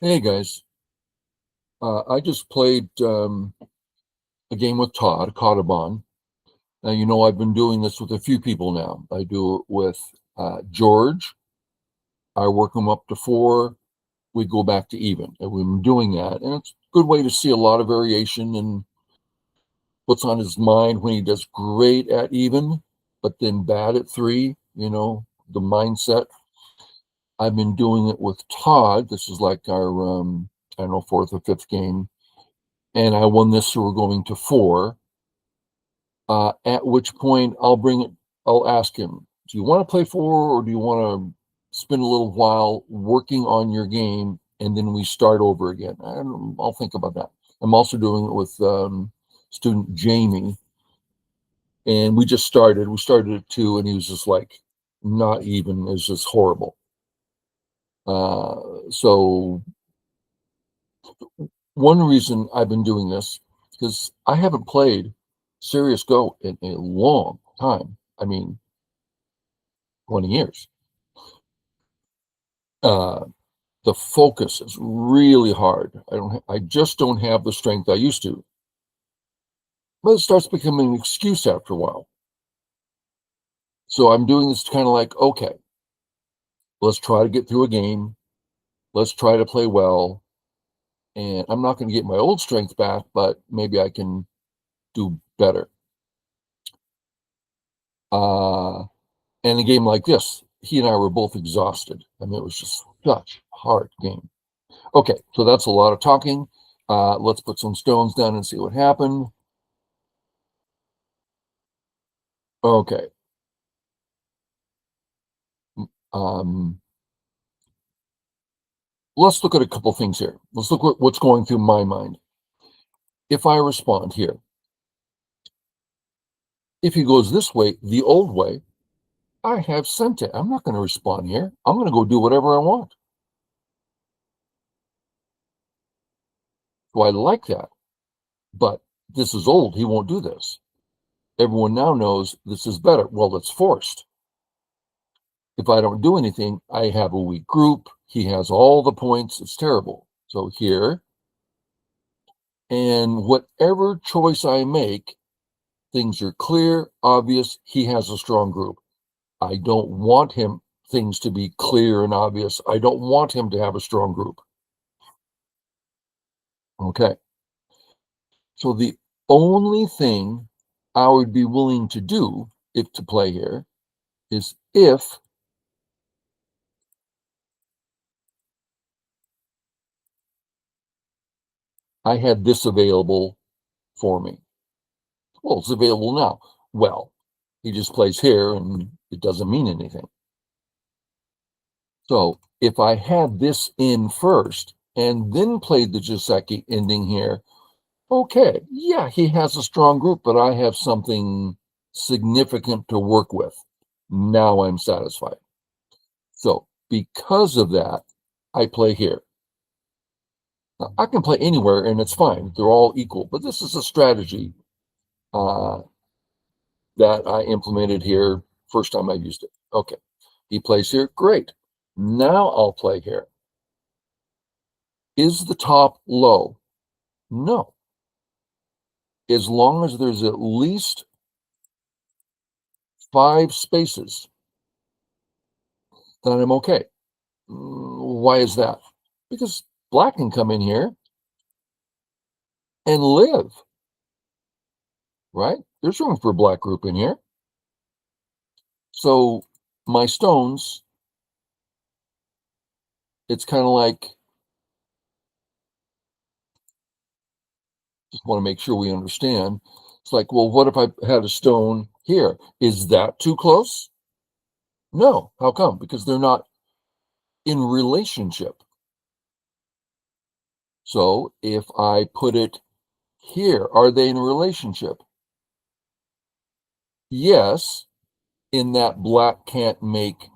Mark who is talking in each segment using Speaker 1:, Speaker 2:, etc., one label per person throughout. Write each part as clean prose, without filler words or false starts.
Speaker 1: Hey guys, I just played a game with Todd, kadoban. Now, I've been doing this with a few people now. I do it with George. I work him up to four. We go back to even. And we've been doing that. And it's a good way to see a lot of variation in what's on his mind when he does great at even, but then bad at three, the mindset. I've been doing it with Todd. This is like our, I don't know, fourth or fifth game. And I won this, so we're going to four. At which point I'll ask him, do you want to play four or do you want to spend a little while working on your game and then we start over again? I'll think about that. I'm also doing it with student Jamie, and we just started. We started at two, and he was just like, not even. It was just horrible. So one reason I've been doing this because I haven't played Serious Go in a long time. I mean, 20 years. Uh, the focus is really hard. I just don't have the strength I used to. But it starts becoming an excuse after a while. So I'm doing this kind of like, okay, let's try to get through a game. Let's try to play well. And I'm not going to get my old strength back, but maybe I can do better. Uh, and a game like this, he and I were both exhausted. I mean, it was just such a hard game. Okay, so that's a lot of talking. Let's put some stones down and see what happened. Okay. Um, let's look at a couple things here. Let's look at what's going through my mind. If I respond here, if he goes this way, the old way, I have sent it. I'm not going to respond here. I'm going to go do whatever I want. So I like that. But this is old. He won't do this. Everyone now knows this is better. Well, it's forced. If I don't do anything, I have a weak group. He has all the points. It's terrible. So here, and whatever choice I make, things are clear, obvious. He has a strong group. I don't want things to be clear and obvious. I don't want him to have a strong group. Okay. So the only thing I would be willing to do if to play here is if I had this available for me. Well, it's available now. Well, he just plays here and it doesn't mean anything. So if I had this in first and then played the Joseki ending here, okay, yeah, he has a strong group, but I have something significant to work with. Now I'm satisfied. So because of that, I play here. Now, I can play anywhere and it's fine. They're all equal, but this is a strategy uh, that I implemented here first time I used it. Okay, he plays here. Great. Now I'll play here. Is the top low? No. As long as there's at least 5 spaces, then I'm okay. Why is that? Because black can come in here and live, right? There's room for a black group in here. So my stones, it's kind of like, just want to make sure we understand. It's like, well, what if I had a stone here? Is that too close? No. How come? Because they're not in relationship. So if I put it here, are they in a relationship? Yes, in that black can't make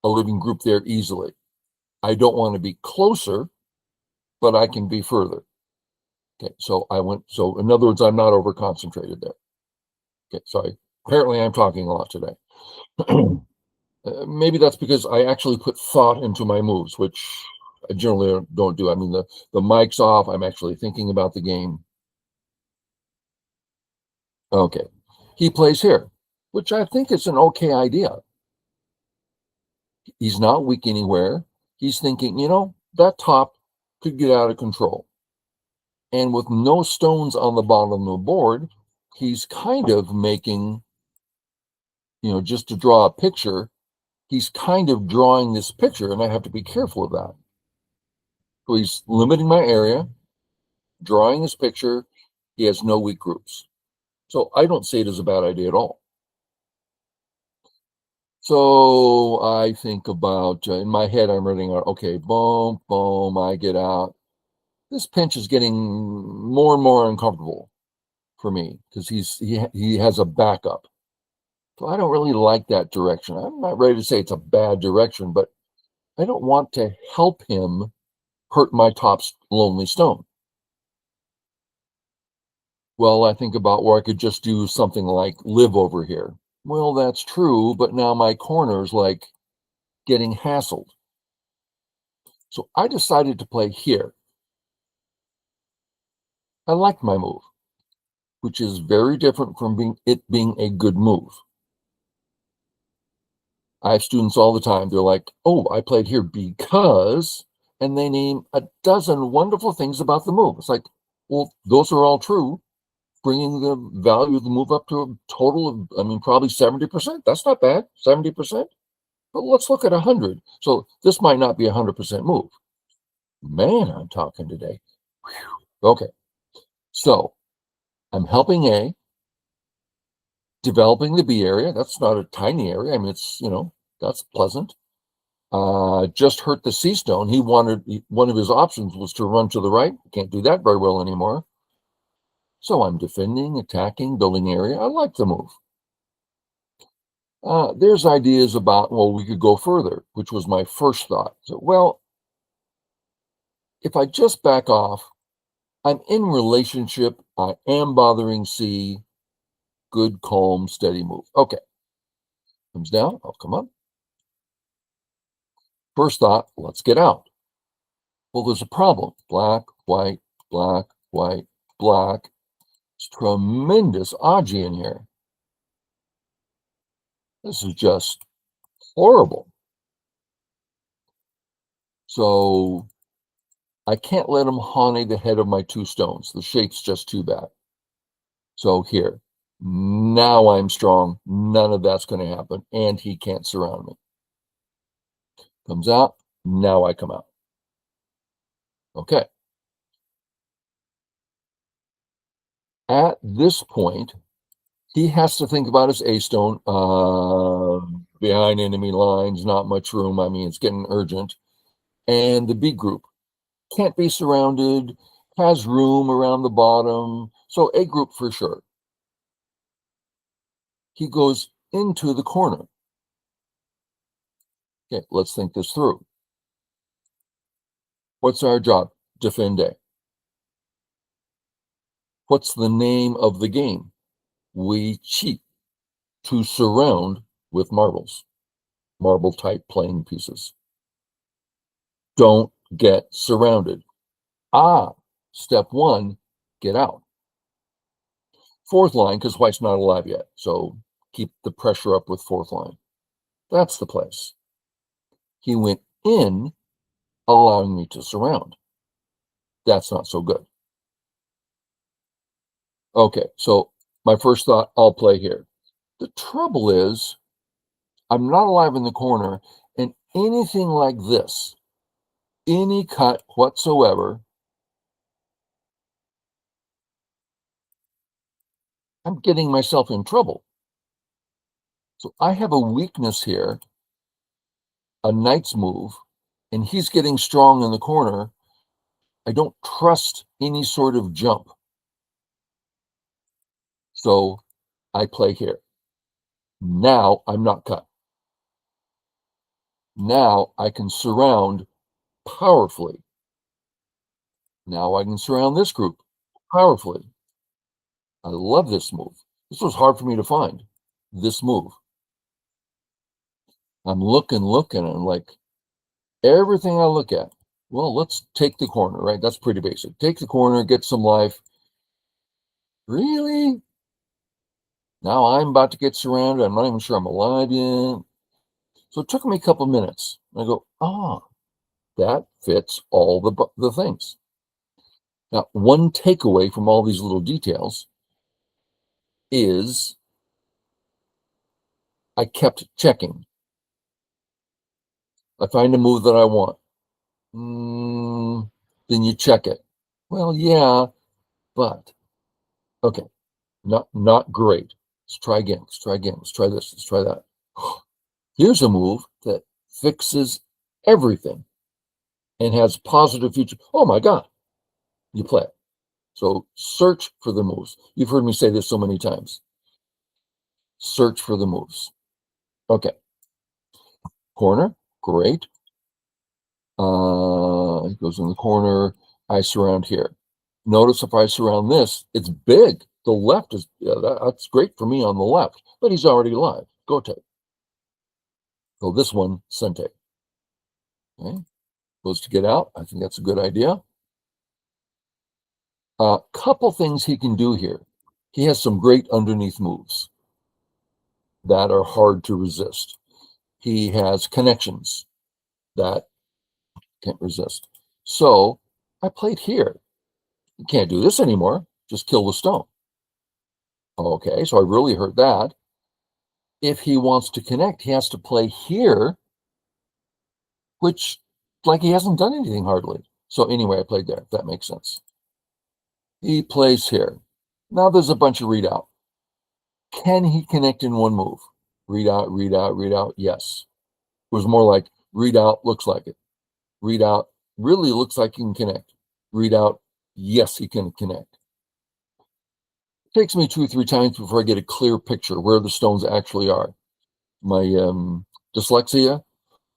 Speaker 1: a living group there easily. I don't want to be closer, but I can be further. Okay, so in other words, I'm not over concentrated there. Okay, sorry. Apparently I'm talking a lot today. Maybe that's because I actually put thought into my moves, which I generally don't do. I mean, the mic's off. I'm actually thinking about the game. Okay. He plays here, which I think is an okay idea. He's not weak anywhere. He's thinking, that top could get out of control. And with no stones on the bottom of the board, he's kind of making, just to draw a picture, he's kind of drawing this picture, and I have to be careful of that. So he's limiting my area, drawing this picture. He has no weak groups. So I don't see it as a bad idea at all. So I think about, in my head, I'm running out, okay, boom, boom, I get out. This pinch is getting more and more uncomfortable for me because he has a backup. So I don't really like that direction. I'm not ready to say it's a bad direction, but I don't want to help him hurt my top lonely stone. Well, I think about where I could just do something like live over here. Well, that's true, but now my corner's like getting hassled. So I decided to play here. I like my move, which is very different from being a good move. I have students all the time. They're like, oh, I played here because, and they name a dozen wonderful things about the move. It's like, well, those are all true, bringing the value of the move up to a total of, probably 70%. That's not bad, 70%. But let's look at 100. So this might not be 100% move. Man, I'm talking today. Whew. Okay. So I'm helping A, developing the B area. That's not a tiny area. It's, that's pleasant. Just hurt the C stone. One of his options was to run to the right. Can't do that very well anymore. So I'm defending, attacking, building area. I like the move. There's ideas about, well, we could go further, which was my first thought. So, well, if I just back off, I'm in relationship. I am bothering C. Good, calm, steady move. Okay. Comes down. I'll come up. First thought, let's get out. Well, there's a problem. Black, white, black, white, black. It's tremendous Aji in here. This is just horrible. So I can't let him hane the head of my two stones. The shape's just too bad. So here, now I'm strong. None of that's going to happen. And he can't surround me. Comes out. Now I come out. Okay. At this point, he has to think about his A stone. Behind enemy lines, not much room. It's getting urgent. And the B group can't be surrounded, has room around the bottom. So A group for sure. He goes into the corner. Okay, let's think this through. What's our job? Defend A. What's the name of the game? We cheat to surround with marbles, marble type playing pieces. Don't get surrounded. Step one, get out. Fourth line, because white's not alive yet. So keep the pressure up with fourth line. That's the place. He went in, allowing me to surround. That's not so good. Okay, so my first thought, I'll play here. The trouble is, I'm not alive in the corner, and anything like this, any cut whatsoever, I'm getting myself in trouble. So I have a weakness here, a knight's move, and he's getting strong in the corner. I don't trust any sort of jump. So I play here. Now I'm not cut. Now I can surround powerfully. Now I can surround this group powerfully. I love this move. This was hard for me to find, this move. I'm looking, and like everything I look at, well, let's take the corner, right? That's pretty basic. Take the corner, get some life. Really? Now I'm about to get surrounded. I'm not even sure I'm alive yet. So it took me a couple minutes. I go, that fits all the things. Now, one takeaway from all these little details is I kept checking. I find a move that I want. Then you check it. Well, yeah, but okay, not great. Let's try again. Let's try again. Let's try this. Let's try that. Here's a move that fixes everything and has positive future. Oh my God, you play it. So search for the moves. You've heard me say this so many times. Search for the moves. Okay, corner, great. It goes in the corner. I surround here. Notice if I surround this, it's big. The left is, that's great for me on the left, but he's already alive. Go take. So this one, Sente. Okay, goes to get out. I think that's a good idea. A couple things he can do here. He has some great underneath moves that are hard to resist. He has connections that can't resist. So I played here. You can't do this anymore. Just kill the stone. Okay, so I really hurt that. If he wants to connect, he has to play here, which, like, he hasn't done anything hardly. So anyway, I played there, if that makes sense. He plays here. Now there's a bunch of read out. Can he connect in one move? Read out, read out, read out. Yes. It was more like read out, looks like it. Read out, really looks like he can connect. Read out, yes, he can connect. It takes me 2 or 3 times before I get a clear picture where the stones actually are. My dyslexia,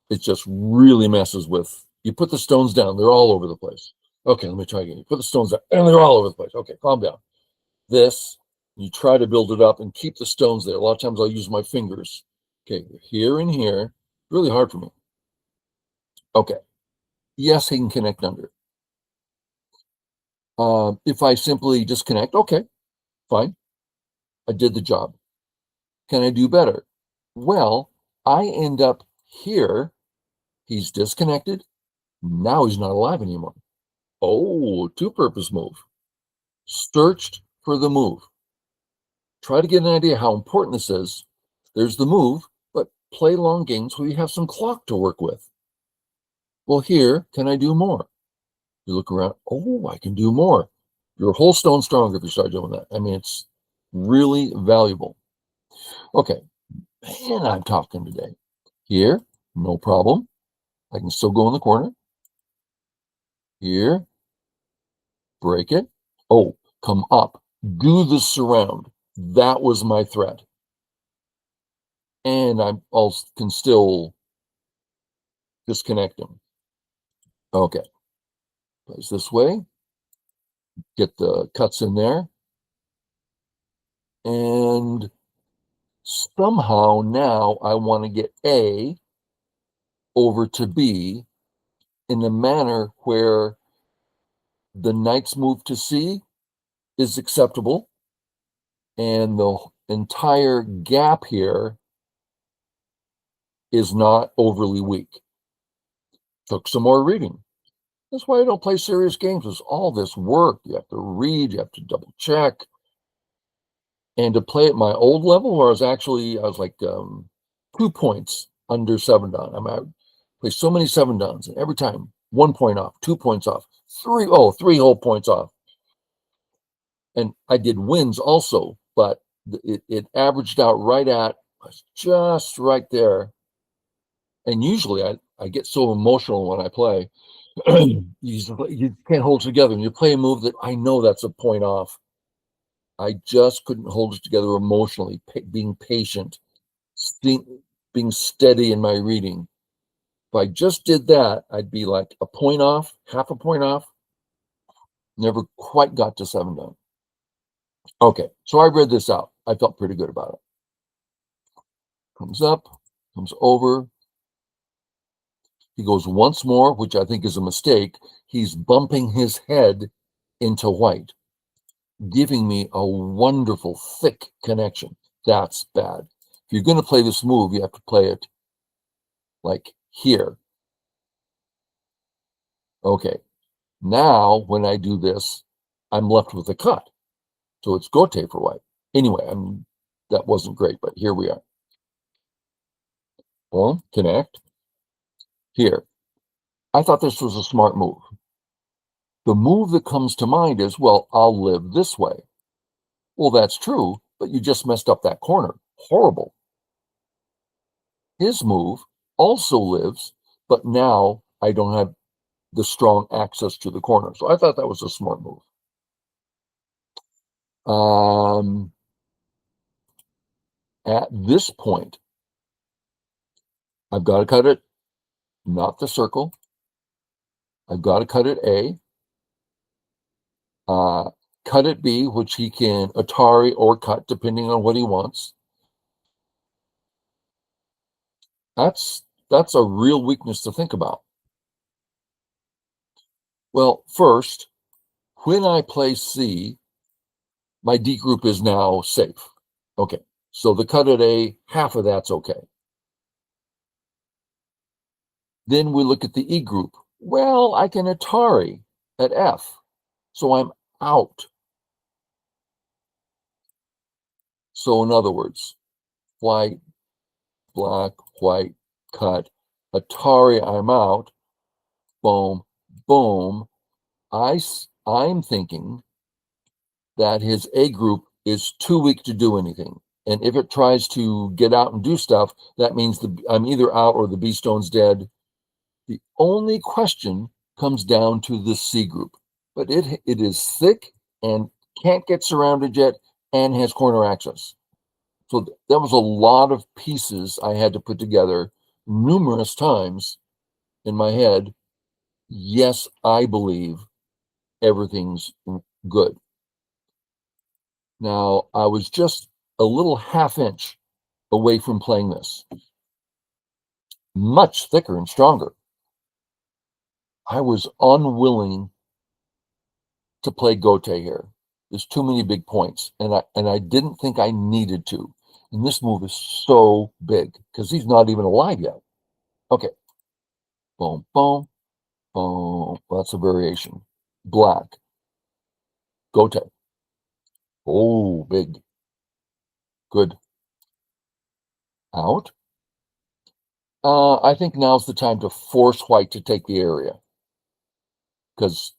Speaker 1: it just really messes with. You put the stones down, they're all over the place. Okay, let me try again. You put the stones down, and they're all over the place. Okay, calm down. This, you try to build it up and keep the stones there. A lot of times I'll use my fingers. Okay, here and here. Really hard for me. Okay. Yes, he can connect under. If I simply disconnect, okay, fine. I did the job. Can I do better? Well, I end up here. He's disconnected. Now he's not alive anymore. Oh, two-purpose move. Searched for the move. Try to get an idea how important this is. There's the move, but play long games where you have some clock to work with. Well, here, can I do more? You look around, oh, I can do more. Your whole stone stronger if you start doing that. I mean, it's really valuable. Okay, man, I'm talking today. Here, no problem. I can still go in the corner. Here, break it. Oh, come up. Do the surround. That was my threat. And I also can still disconnect him. Okay, place this way. Get the cuts in there. And somehow now I want to get A over to B in a manner where the knight's move to C is acceptable and the entire gap here is not overly weak. Took some more reading. That's why I don't play serious games. There's all this work. You have to read, you have to double check. And to play at my old level, where I was like 2 points under 7-dan. I play so many 7-dans, and every time 1 point off, 2 points off, three whole points off. And I did wins also, but it averaged out right at just right there. And usually I get so emotional when I play. You can't hold it together. And you play a move that I know that's a point off. I just couldn't hold it together emotionally, being patient, being steady in my reading. If I just did that, I'd be like a point off, half a point off. Never quite got to 7-dan. Okay, so I read this out. I felt pretty good about it. Comes up, comes over. He goes once more, which I think is a mistake. He's bumping his head into white, giving me a wonderful thick connection. That's bad. If you're going to play this move, you have to play it like here. Okay. Now, when I do this, I'm left with a cut. So it's gote for white. Anyway, that wasn't great, but here we are. Boom, connect. Here. I thought this was a smart move. The move that comes to mind is, well, I'll live this way. Well, that's true, but you just messed up that corner. Horrible. His move also lives, but now I don't have the strong access to the corner. So I thought that was a smart move. At this point, I've got to cut it, not the circle. I've got to cut it A. Cut it B, which he can Atari or cut, depending on what he wants. That's a real weakness to think about. Well, first, when I play C, my D group is now safe. Okay, so the cut at A, half of that's okay. Then we look at the E group. Well, I can Atari at F, so I'm out. So in other words, white, black, white, cut, Atari, I'm out, boom, boom. I'm thinking that his A group is too weak to do anything. And if it tries to get out and do stuff, that means I'm either out or the B stone's dead. The only question comes down to the C group, but it is thick and can't get surrounded yet and has corner access. So that was a lot of pieces I had to put together numerous times in my head. Yes, I believe everything's good. Now, I was just a little half inch away from playing this. Much thicker and stronger. I was unwilling to play gote here. There's too many big points, and I didn't think I needed to. And this move is so big because he's not even alive yet. Okay. Boom, boom, boom. That's a variation. Black. Gote. Oh, big. Good. Out. I think now's the time to force white to take the area because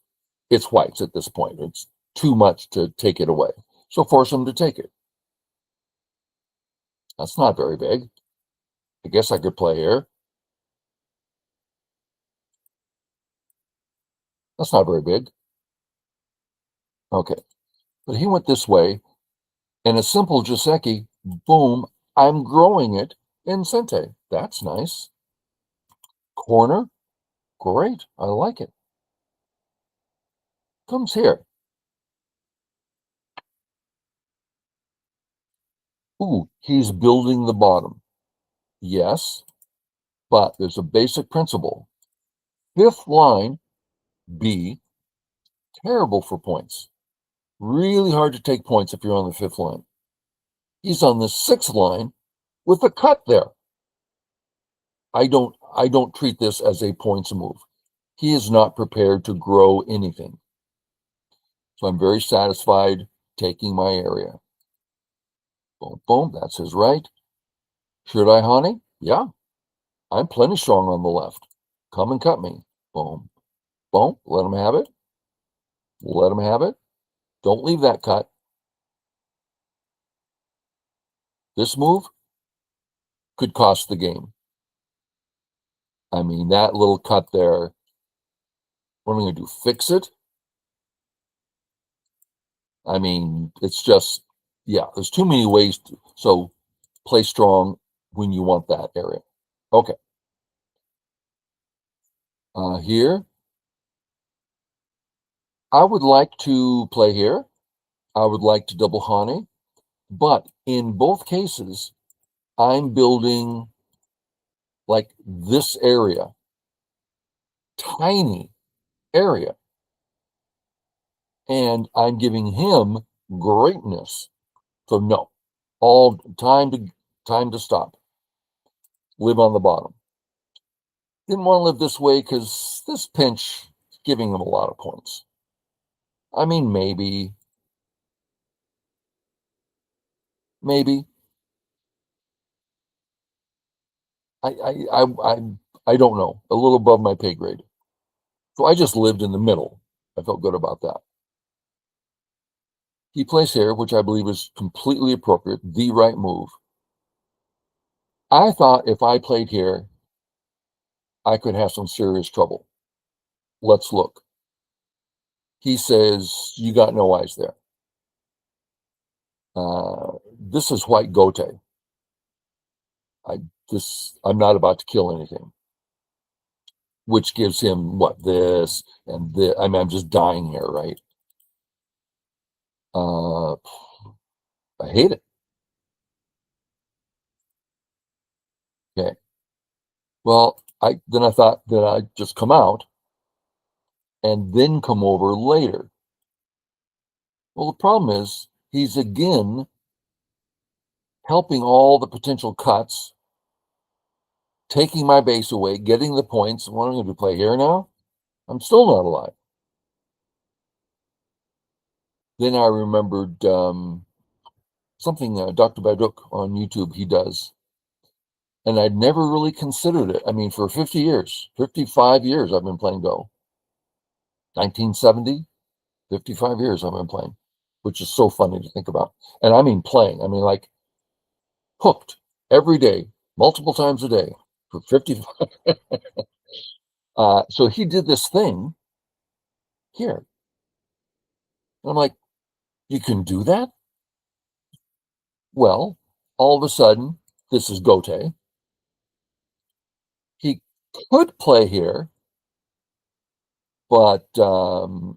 Speaker 1: it's whites at this point. It's too much to take it away. So force them to take it. That's not very big. I guess I could play here. That's not very big. Okay. But he went this way, and a simple Joseki, boom, I'm growing it in Sente. That's nice. Corner, great. I like it. Comes here. Ooh, he's building the bottom. Yes, but there's a basic principle. Fifth line, B, terrible for points. Really hard to take points if you're on the fifth line. He's on the sixth line with a cut there. I don't treat this as a points move. He is not prepared to grow anything. So I'm very satisfied taking my area. Boom, boom, that's his right. Should I, honey? Yeah, I'm plenty strong on the left. Come and cut me. Boom, boom, let him have it. Let him have it. Don't leave that cut. This move could cost the game. I mean, that little cut there, what am I going to do? Fix it? I mean, it's just, yeah, there's too many ways to, so play strong when you want that area. Okay. Here, I would like to play here. I would like to double Hane, but in both cases, I'm building like this area. tiny area. And I'm giving him greatness. So no, all time to stop. Live on the bottom. Didn't want to live this way because this pinch is giving him a lot of points. I mean, maybe. I I I I, I don't know. A little above my pay grade. So I just lived in the middle. I felt good about that. He plays here, which I believe is completely appropriate, the right move. I thought if I played here, I could have some serious trouble. Let's look. He says, you got no eyes there. This is white gote. I I'm not about to kill anything, which gives him what this and this. I mean, I'm just dying here, right? Uh, I hate it. Okay. Well, I thought that I'd just come out and then come over later. Well, the problem is he's again helping all the potential cuts, taking my base away, getting the points. What am I going to play here now? I'm still not alive. Then I remembered something Dr. Baduk on YouTube he does, and I'd never really considered it. I mean, for 50 years, 55 years, I've been playing Go. 1970, 55 years I've been playing, which is so funny to think about. And I mean playing. I mean like hooked every day, multiple times a day for 50. So he did this thing here. And I'm like, you can do that? Well, all of a sudden, this is Gote. He could play here, but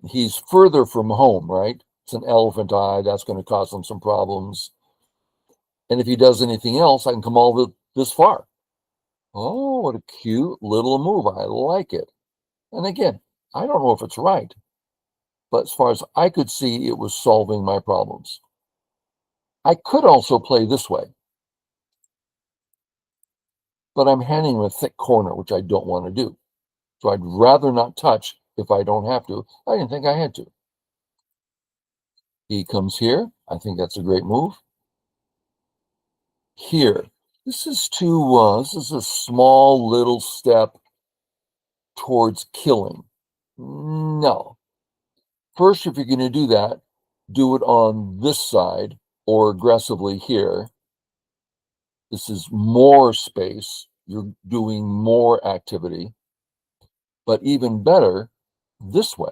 Speaker 1: he's further from home, right? It's an elephant eye. That's going to cause him some problems. And if he does anything else, I can come all this far. Oh, what a cute little move. I like it. And again, I don't know if it's right, but as far as I could see, it was solving my problems. I could also play this way, but I'm handing him a thick corner, which I don't want to do. So I'd rather not touch if I don't have to. I didn't think I had to. He comes here. I think that's a great move. Here. This is a small little step towards killing. No. First, if you're going to do that, do it on this side or aggressively here. This is more space. You're doing more activity, but even better this way.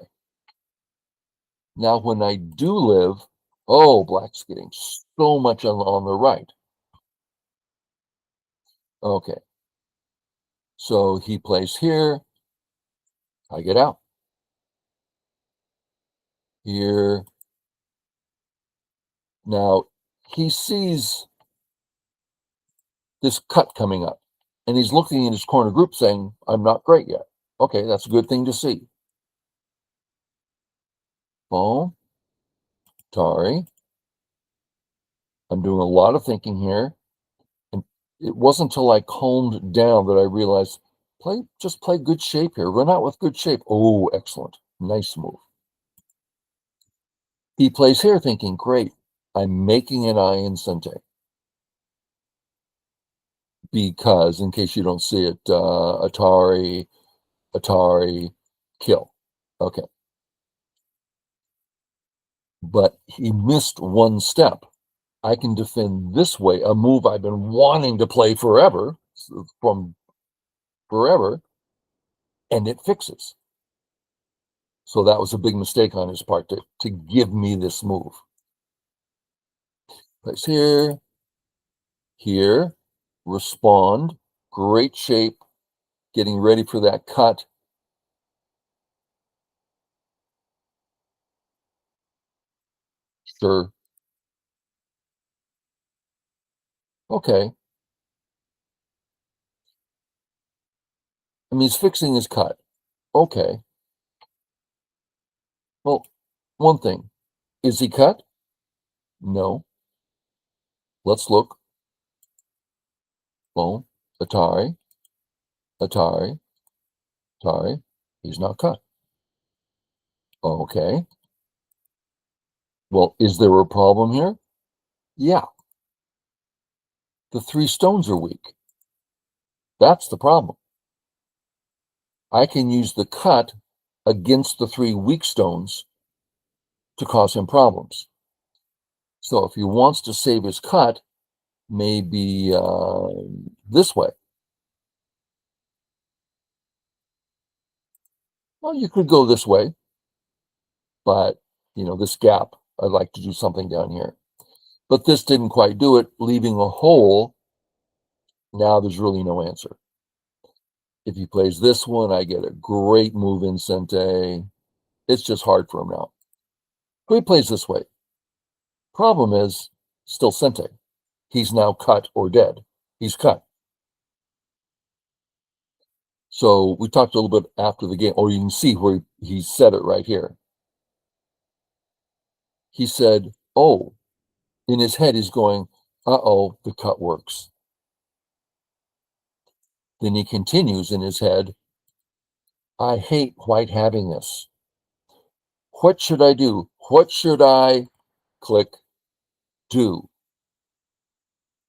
Speaker 1: Now, when I do live, oh, black's getting so much on the right. Okay. So he plays here. I get out. Here. Now, he sees this cut coming up, and he's looking at his corner group saying, I'm not great yet. Okay, that's a good thing to see. Oh, sorry. I'm doing a lot of thinking here. And it wasn't until I calmed down that I realized, just play good shape here. Run out with good shape. Oh, excellent. Nice move. He plays here thinking, great, I'm making an eye in Sente. Because, in case you don't see it, Atari, kill. Okay. But he missed one step. I can defend this way, a move I've been wanting to play forever, from forever, and it fixes. So that was a big mistake on his part to give me this move. Place here, here, respond, great shape, getting ready for that cut. Sure. Okay. I mean, he's fixing his cut. Okay. Well, one thing. Is he cut? No. Let's look. Boom. Atari. Atari. Atari. He's not cut. Okay. Well, is there a problem here? Yeah. The 3 stones are weak. That's the problem. I can use the cut against the 3 weak stones to cause him problems. So if he wants to save his cut, maybe this way. Well, you could go this way, but this gap, I'd like to do something down here. But this didn't quite do it, leaving a hole. Now there's really no answer. If he plays this one, I get a great move in Sente. It's just hard for him now. So he plays this way. Problem is, still Sente. He's now cut or dead. He's cut. So we talked a little bit after the game, or you can see where he said it right here. He said, oh, in his head, he's going, uh-oh, the cut works. Then he continues in his head, I hate white having this. What should I do? What should I, click, do?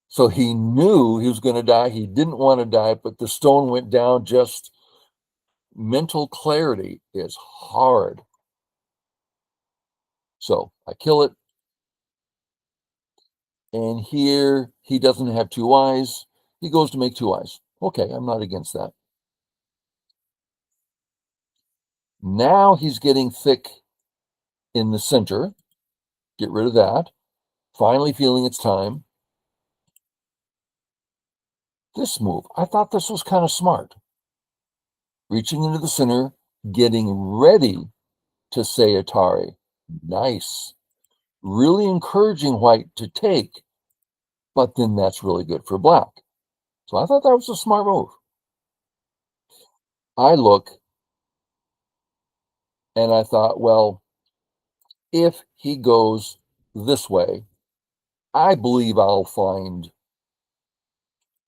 Speaker 1: So he knew he was going to die. He didn't want to die, but the stone went down. Just mental clarity is hard. So I kill it. And here he doesn't have 2 eyes. He goes to make 2 eyes. Okay, I'm not against that. Now he's getting thick in the center. Get rid of that. Finally feeling it's time. This move, I thought this was kind of smart. Reaching into the center, getting ready to say Atari. Nice. Really encouraging white to take, but then that's really good for black. So I thought that was a smart move. I look and I thought, well, if he goes this way, I believe I'll find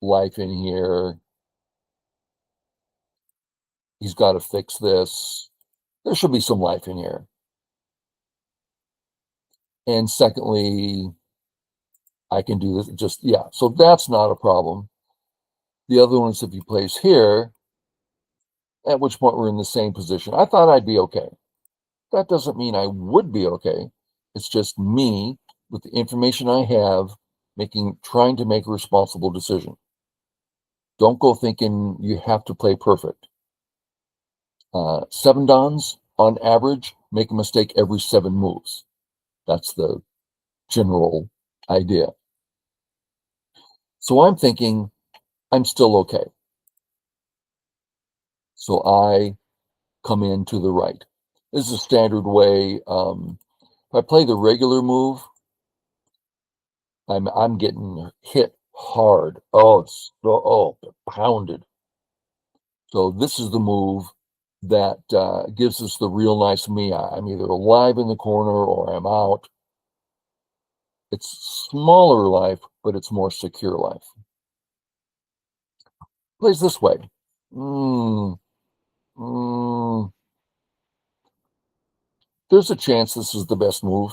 Speaker 1: life in here. He's got to fix this. There should be some life in here. And secondly, I can do this just, yeah. So that's not a problem. The other one is if he plays here, at which point we're in the same position. I thought I'd be okay. That doesn't mean I would be okay. It's just me, with the information I have, trying to make a responsible decision. Don't go thinking you have to play perfect. 7 Dons, on average, make a mistake every 7 moves. That's the general idea. So I'm thinking I'm still okay. So I come in to the right. This is a standard way. If I play the regular move, I'm getting hit hard. Oh, it's pounded. So this is the move that gives us the real nice me. I'm either alive in the corner or I'm out. It's smaller life, but it's more secure life. Plays this way. There's a chance this is the best move.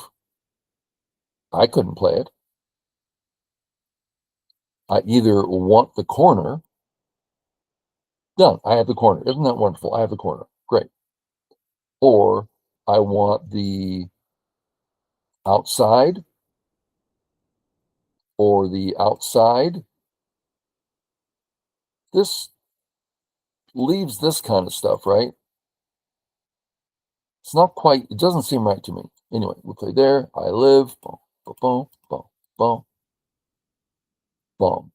Speaker 1: I couldn't play it. I either want the corner. Done. I have the corner. Isn't that wonderful? I have the corner. Great. Or I want the outside or the outside. This leaves this kind of stuff, right? It's not quite, it doesn't seem right to me. Anyway, we play there. I live. Boom, boom, boom, boom, boom, boom.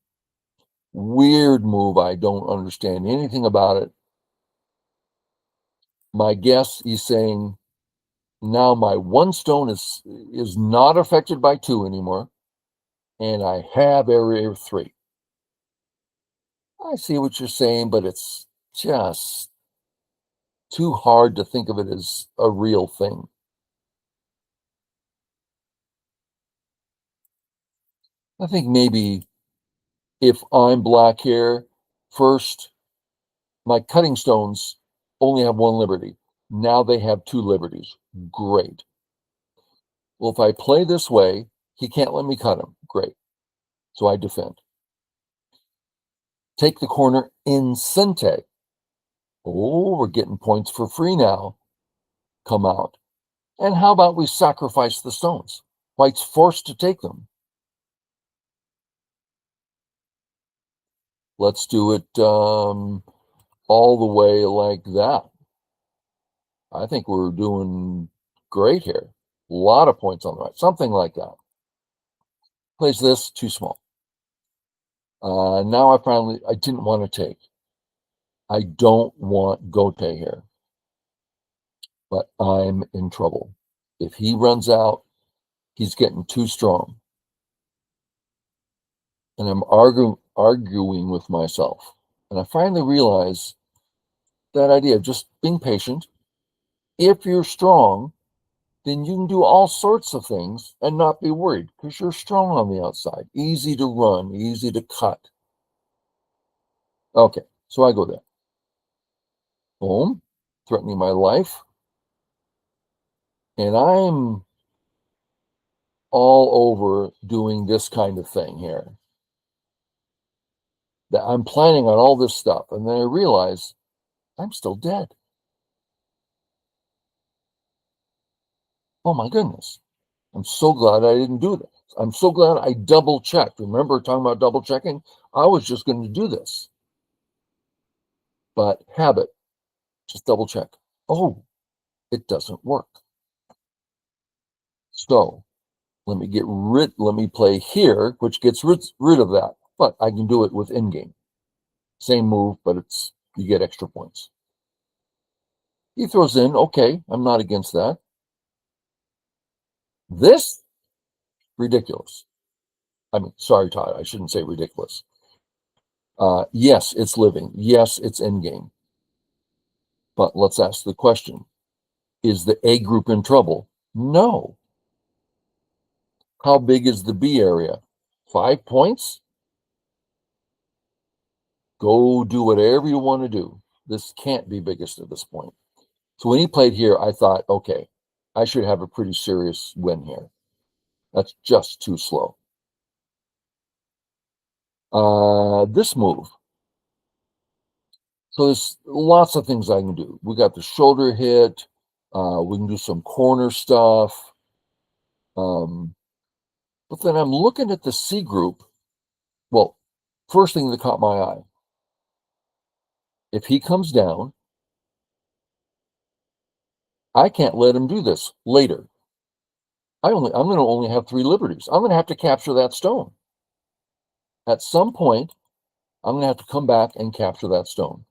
Speaker 1: Weird move. I don't understand anything about it. My guess, he's saying, now my 1 stone is not affected by 2 anymore, and I have area 3. I see what you're saying, but it's just too hard to think of it as a real thing. I think maybe if I'm black here, first, my cutting stones only have one liberty. Now they have two liberties. Great. Well, if I play this way, he can't let me cut him. Great. So I defend. Take the corner in Sente. Oh, we're getting points for free now. Come out. And how about we sacrifice the stones? White's forced to take them. Let's do it all the way like that. I think we're doing great here. A lot of points on the right. Something like that. Plays this, too small. Now I didn't want to take. I don't want Gote here. But I'm in trouble. If he runs out, he's getting too strong. And I'm arguing with myself. And I finally realize that idea of just being patient. If you're strong, then you can do all sorts of things and not be worried because you're strong on the outside. Easy to run, easy to cut. Okay, so I go there. Boom, threatening my life. And I'm all over doing this kind of thing here. That I'm planning on all this stuff. And then I realize I'm still dead. Oh my goodness. I'm so glad I didn't do that. I'm so glad I double checked. Remember talking about double checking? I was just going to do this. But habit, just double check. Oh, it doesn't work. So let me play here, which gets rid of that. But I can do it with in-game. Same move, but you get extra points. He throws in, okay, I'm not against that. This, ridiculous. I mean, sorry, Todd, I shouldn't say ridiculous. Yes, it's living. Yes, it's in-game. But let's ask the question. Is the A group in trouble? No. How big is the B area? 5 points? Go do whatever you want to do. This can't be biggest at this point. So when he played here, I thought, okay, I should have a pretty serious win here. That's just too slow. This move. So there's lots of things I can do. We got the shoulder hit. We can do some corner stuff. But then I'm looking at the C group. Well, first thing that caught my eye. If he comes down, I can't let him do this later. I'm going to only have 3 liberties. I'm going to have to capture that stone. At some point, I'm going to have to come back and capture that stone.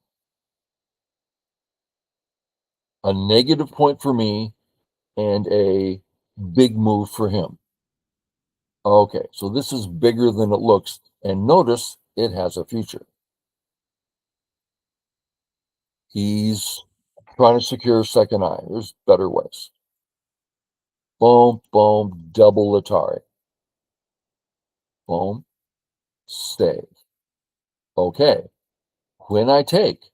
Speaker 1: A negative point for me and a big move for him. Okay, so this is bigger than it looks. And notice it has a future. He's trying to secure second eye. There's better ways. Boom, boom, double Atari. Boom, save. Okay, when I take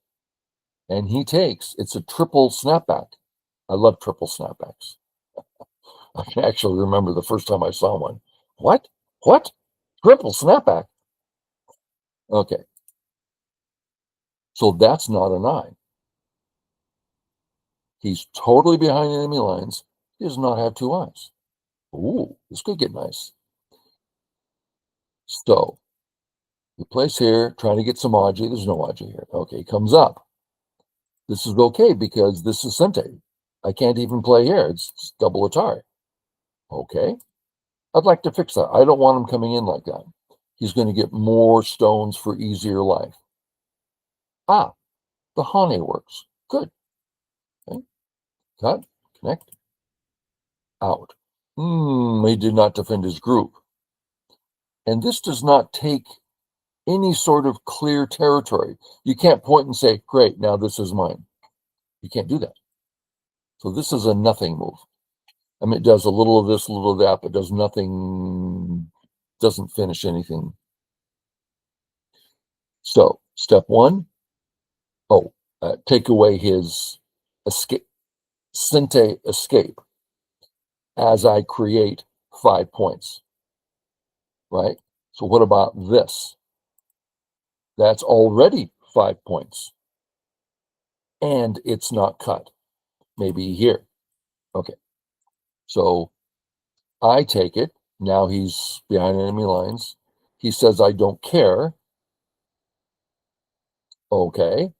Speaker 1: and he takes, it's a triple snapback. I love triple snapbacks. I can actually remember the first time I saw one. What? What? Triple snapback? Okay. So that's not an eye. He's totally behind enemy lines. He does not have 2 eyes. Ooh, this could get nice. So he plays here, trying to get some Aji. There's no Aji here. Okay, he comes up. This is okay because this is Sente. I can't even play here. It's double Atari. Okay. I'd like to fix that. I don't want him coming in like that. He's going to get more stones for easier life. Ah, the Hane works. Good. Okay. Cut, connect, out. He did not defend his group. And this does not take any sort of clear territory. You can't point and say, great, now this is mine. You can't do that. So this is a nothing move. I mean, it does a little of this, a little of that, but does nothing, doesn't finish anything. So step one, take away his escape, Sente escape, as I create 5 points, right? So what about this? That's already 5 points. And it's not cut. Maybe here. Okay. So I take it. Now he's behind enemy lines. He says, I don't care. Okay.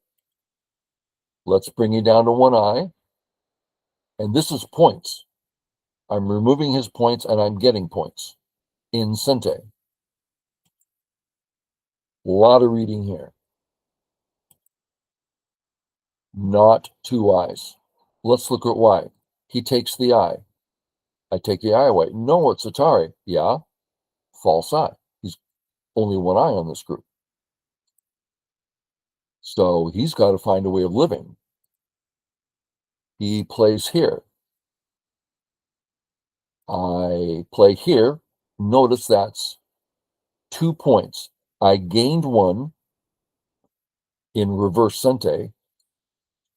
Speaker 1: Let's bring you down to 1 eye. And this is points. I'm removing his points and I'm getting points in Sente. A lot of reading here. Not 2 eyes. Let's look at why. He takes the eye. I take the eye away. No, it's Atari. Yeah. False eye. He's only 1 eye on this group. So he's got to find a way of living. He plays here. I play here. Notice that's 2 points. I gained 1 in reverse Sente,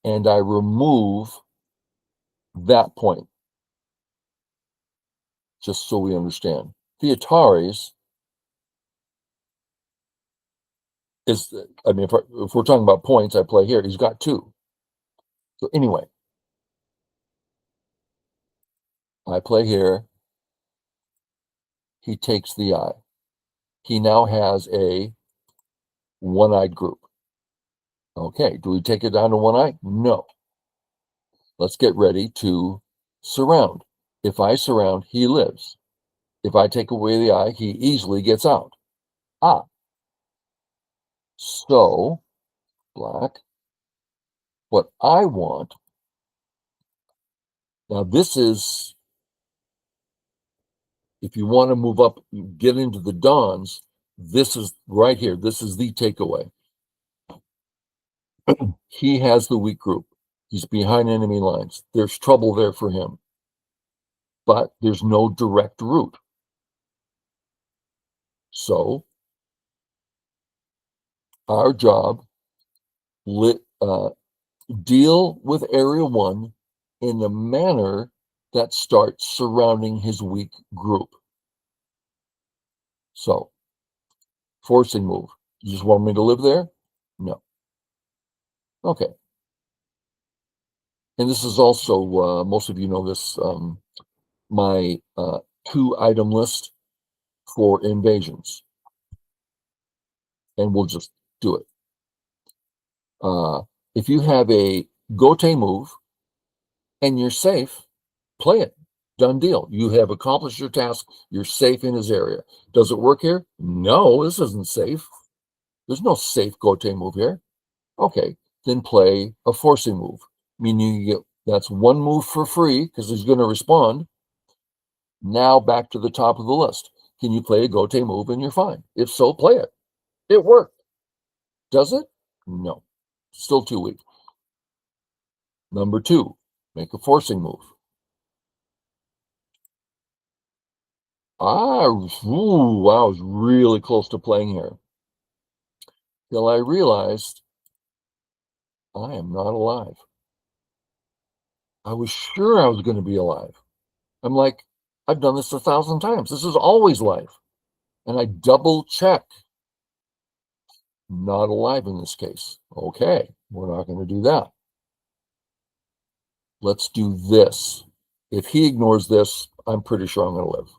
Speaker 1: and I remove that point, just so we understand. The Ataris is, I mean, if we're talking about points, I play here. He's got 2. So anyway, I play here. He takes the eye. He now has a 1-eyed group. Okay, do we take it down to 1 eye? No. Let's get ready to surround. If I surround, he lives. If I take away the eye, he easily gets out. So, black. What I want, now this is, if you want to move up, get into the dawns, this is right here. This is the takeaway. He has the weak group. He's behind enemy lines. There's trouble there for him. But there's no direct route. So, our job, deal with Area 1 in a manner that starts surrounding his weak group. So, forcing move. You just want me to live there? No. Okay. And this is also, most of you know this, my 2-item list for invasions. And we'll just do it. If you have a Gote move and you're safe, play it. Done deal. You have accomplished your task. You're safe in his area. Does it work here? No, this isn't safe. There's no safe Gote move here. Okay, then play a forcing move, meaning you get, that's 1 move for free because he's going to respond. Now back to the top of the list. Can you play a Gote move and you're fine? If so, play it. It worked. Does it? No. Still too weak. Number 2, make a forcing move. I was really close to playing here. Till I realized I am not alive. I was sure I was going to be alive. I'm like, I've done this 1,000 times. This is always life. And I double check. Not alive in this case. Okay, we're not going to do that. Let's do this. If he ignores this, I'm pretty sure I'm going to live.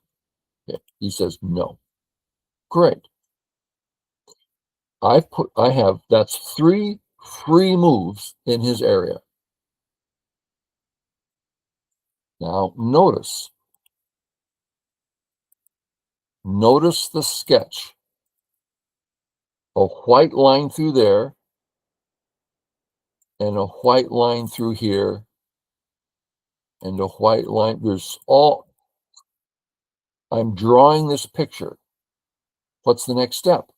Speaker 1: Okay. He says no. Great. That's 3 free moves in his area. Now notice the sketch. A white line through there and a white line through here and a white line. I'm drawing this picture. What's the next step?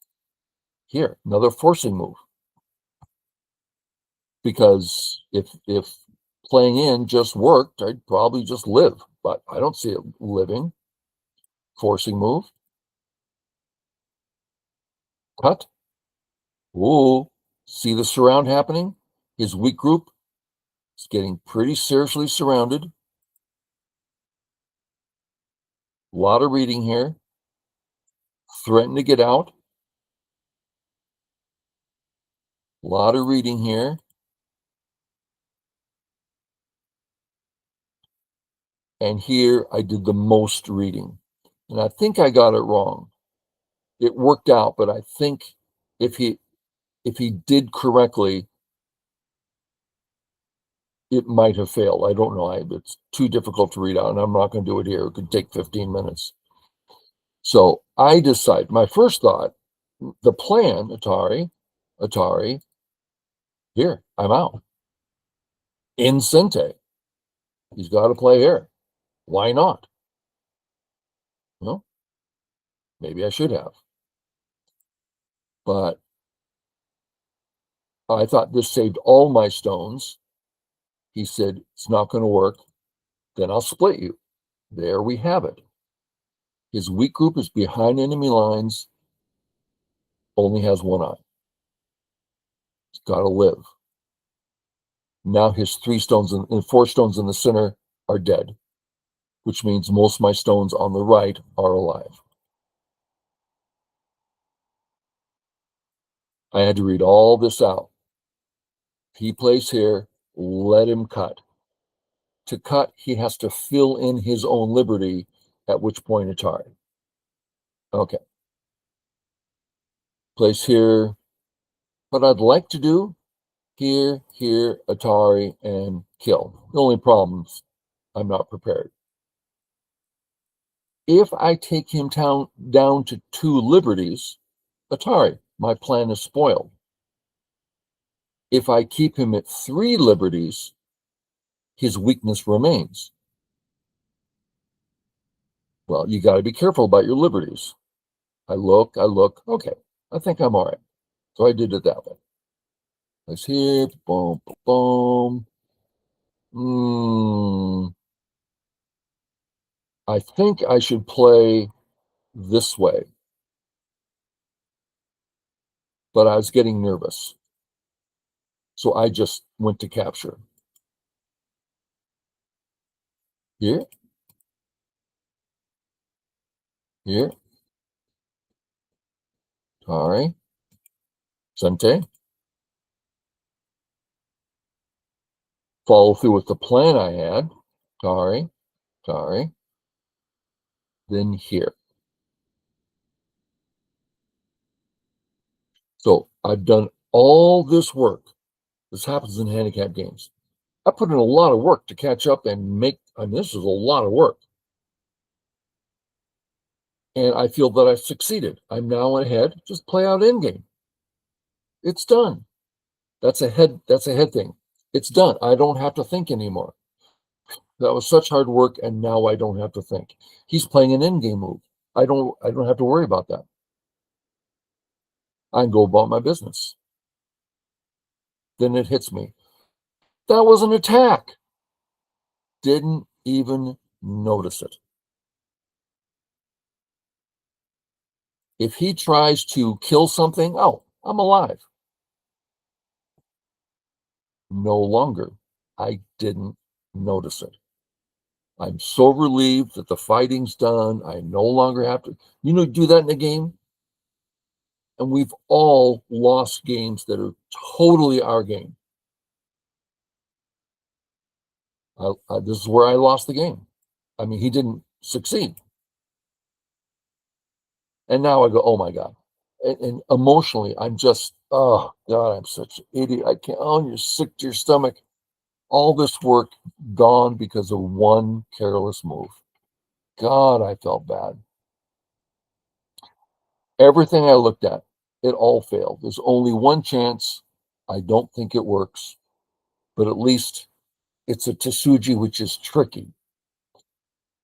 Speaker 1: Here, another forcing move. because if playing in just worked, I'd probably just live, but I don't see it living. Forcing move, cut. Ooh, see the surround happening? His weak group is getting pretty seriously surrounded. A lot of reading here. Threaten to get out. A lot of reading here. And here I did the most reading. And I think I got it wrong. It worked out, but I think if he did correctly, it might have failed. I don't know. It's too difficult to read out, and I'm not going to do it here. It could take 15 minutes. So I decided, my first thought, the plan, Atari, here, I'm out. In Sente. He's got to play here. Why not? Well, maybe I should have. But I thought this saved all my stones. He said, it's not going to work. Then I'll split you. There we have it. His weak group is behind enemy lines, only has one eye. He's got to live. Now his 3 stones and 4 stones in the center are dead, which means most of my stones on the right are alive. I had to read all this out. If he plays here, let him cut. To cut, he has to fill in his own liberty, at which point Atari. Okay. Place here. What I'd like to do, here, Atari, and kill. The only problem is I'm not prepared. If I take him down to 2 liberties, Atari, my plan is spoiled. If I keep him at 3 liberties, his weakness remains. Well, you got to be careful about your liberties. I look, okay, I think I'm all right. So I did it that way. Place here, boom, boom. I think I should play this way. But I was getting nervous. So I just went to capture. Here. Here. Tari. Sente. Follow through with the plan I had. Tari. Then here. So I've done all this work. This happens in handicap games. I put in a lot of work to catch up and this is a lot of work. And I feel that I've succeeded. I'm now ahead. Just play out endgame. It's done. That's a head thing. It's done. I don't have to think anymore. That was such hard work, and now I don't have to think. He's playing an endgame move. I don't have to worry about that. I can go about my business. Then it hits me. That was an attack. Didn't even notice it. If he tries to kill something, oh, I'm alive. No longer. I didn't notice it. I'm so relieved that the fighting's done. I no longer have to, do that in a game. And we've all lost games that are totally our game. This is where I lost the game. I mean, he didn't succeed. And now I go, oh my God. And emotionally, I'm just, oh God, I'm such an idiot. I can't, you're sick to your stomach. All this work gone because of one careless move. God, I felt bad. Everything I looked at, it all failed. There's only one chance. I don't think it works, but at least it's a Tsuji, which is tricky.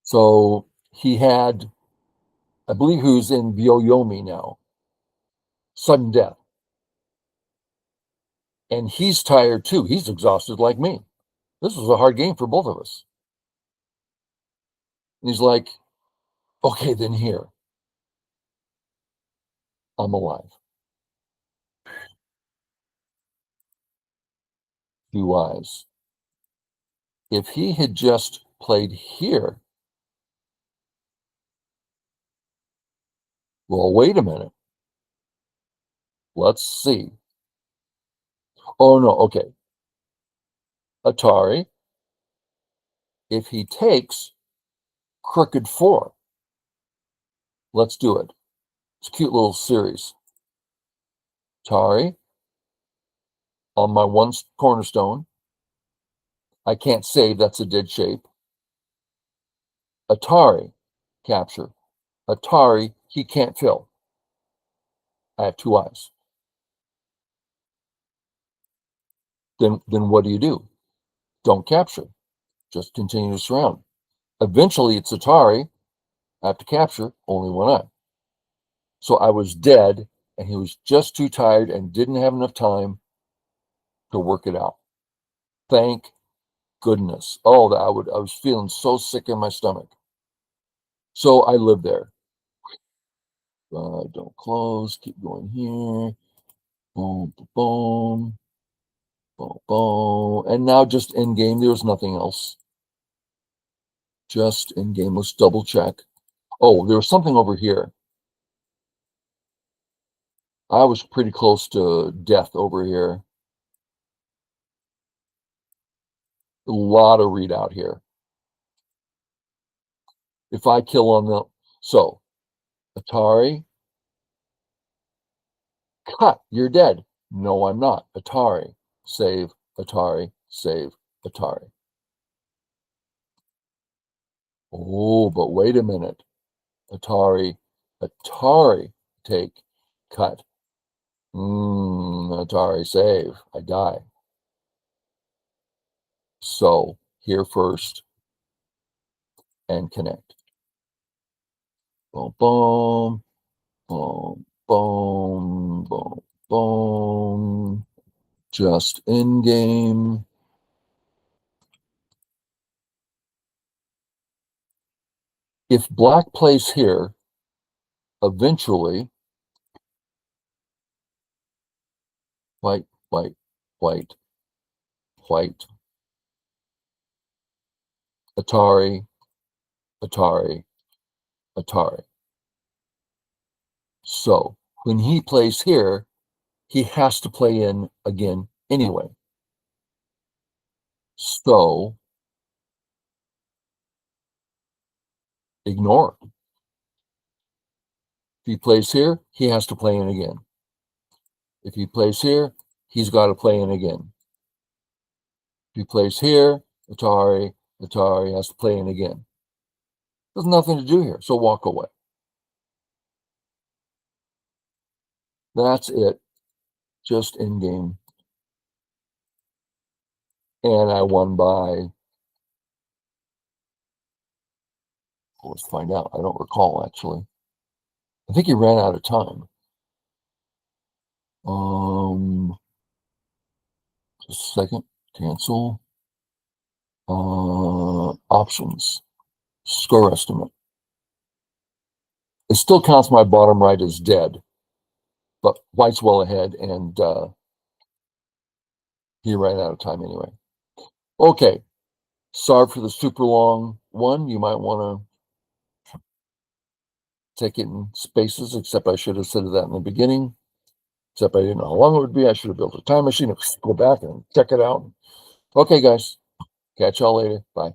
Speaker 1: So he had, I believe who's in Vyoyomi now, sudden death. And he's tired too. He's exhausted like me. This was a hard game for both of us. And he's like, okay, then here. I'm alive. Few eyes. If he had just played here, well, wait a minute. Let's see. Oh, no, okay. Atari, if he takes crooked 4, let's do it. It's a cute little series. Atari, on my one cornerstone. I can't save, that's a dead shape. Atari, capture. Atari, he can't fill. I have 2 eyes. Then what do? Don't capture. Just continue to surround. Eventually, it's Atari. I have to capture only 1 eye. So I was dead, and he was just too tired and didn't have enough time to work it out. Thank goodness. Oh, I was feeling so sick in my stomach. So I lived there. Don't close. Keep going here. Boom, boom, boom, boom. And now just in game, there was nothing else. Just in game. Let's double check. Oh, there was something over here. I was pretty close to death over here. A lot of readout here. If I kill on the... So, Atari, cut, you're dead. No, I'm not. Atari, save, Atari, save, Atari. Oh, but wait a minute. Atari, take, cut. Atari, save. I die. So, here first and connect. Boom, boom, boom, boom, boom, boom. Just in game. If black plays here, eventually, white, white, white, white, Atari, Atari, Atari. So when he plays here, he has to play in again anyway. So ignore. If he plays here, he has to play in again. If he plays here, he's got to play in again. If he plays here, Atari has to play in again. There's nothing to do here, so walk away. That's it. Just in game. And I won by... Let's find out. I don't recall, actually. I think he ran out of time. Just a second. Cancel. Options. Score estimate. It still counts my bottom right as dead, but white's well ahead, and he ran out of time anyway. Okay. Sorry for the super long one. You might want to take it in spaces, except I should have said that in the beginning. Except I didn't know how long it would be. I should have built a time machine to go back and check it out. Okay, guys. Catch y'all later. Bye.